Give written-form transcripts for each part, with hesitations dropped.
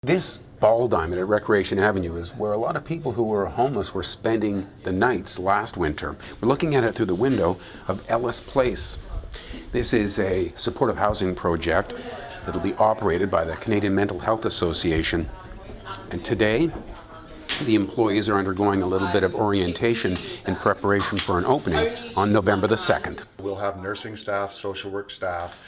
This ball diamond at Recreation Avenue is where a lot of people who were homeless were spending the nights last winter. We're looking at it through the window of Ellis Place. This is a supportive housing project that will be operated by the Canadian Mental Health Association. And today, the employees are undergoing a little bit of orientation in preparation for an opening on November the 2nd. We'll have nursing staff, social work staff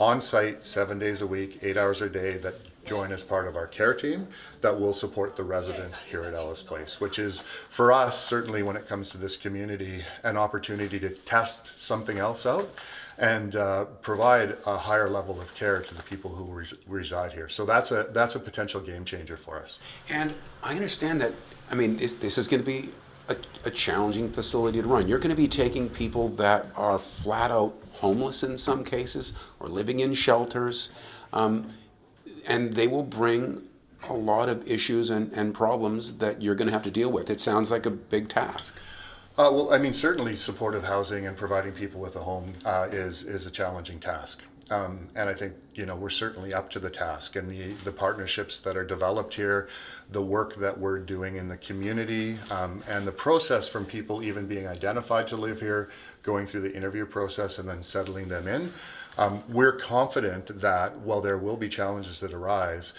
on site 7 days a week, 8 hours a day that join as part of our care team that will support the residents here at Ellis Place, which is for us, certainly when it comes to this community, an opportunity to test something else out and provide a higher level of care to the people who reside here. So that's a potential game changer for us. And I understand that, this is going to be a challenging facility to run. You're going to be taking people that are flat out homeless in some cases or living in shelters, and they will bring a lot of issues and problems that you're going to have to deal with. It sounds like a big task. Certainly supportive housing and providing people with a home is a challenging task. And I think, we're certainly up to the task, and the partnerships that are developed here, the work that we're doing in the community, and the process from people even being identified to live here, going through the interview process and then settling them in. We're confident that while there will be challenges that arise,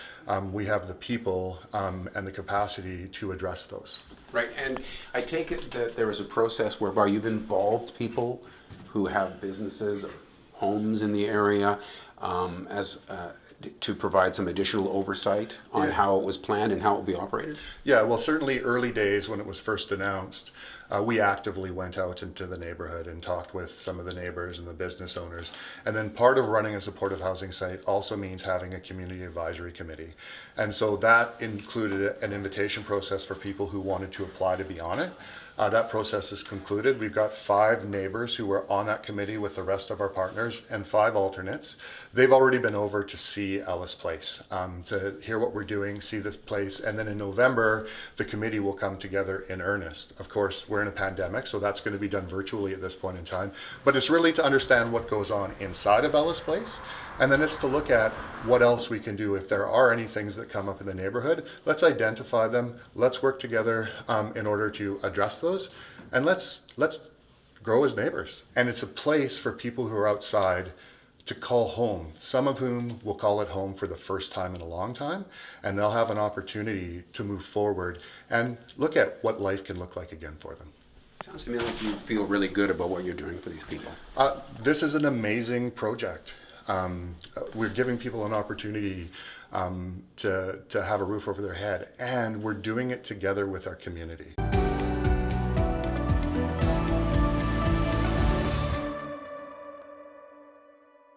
we have the people and the capacity to address those. Right, and I take it that there is a process whereby you've involved people who have businesses, homes in the area, to provide some additional oversight on how it was planned and how it will be operated? Yeah, well, certainly early days when it was first announced, we actively went out into the neighborhood and talked with some of the neighbors and the business owners. And then part of running a supportive housing site also means having a community advisory committee. And so that included an invitation process for people who wanted to apply to be on it. That process is concluded. We've got 5 neighbors who were on that committee with the rest of our partners and 5 alternates. They've already been over to see Ellis Place, to hear what we're doing, see this place, and then in November, the committee will come together in earnest. Of course, we're in a pandemic, so that's going to be done virtually at this point in time, but it's really to understand what goes on inside of Ellis Place, and then it's to look at what else we can do. If there are any things that come up in the neighborhood, let's identify them, let's work together in order to address those, and let's grow as neighbors. And it's a place for people who are outside to call home, some of whom will call it home for the first time in a long time, and they'll have an opportunity to move forward and look at what life can look like again for them. Sounds to me like you feel really good about what you're doing for these people. This is an amazing project. We're giving people an opportunity to have a roof over their head, and we're doing it together with our community.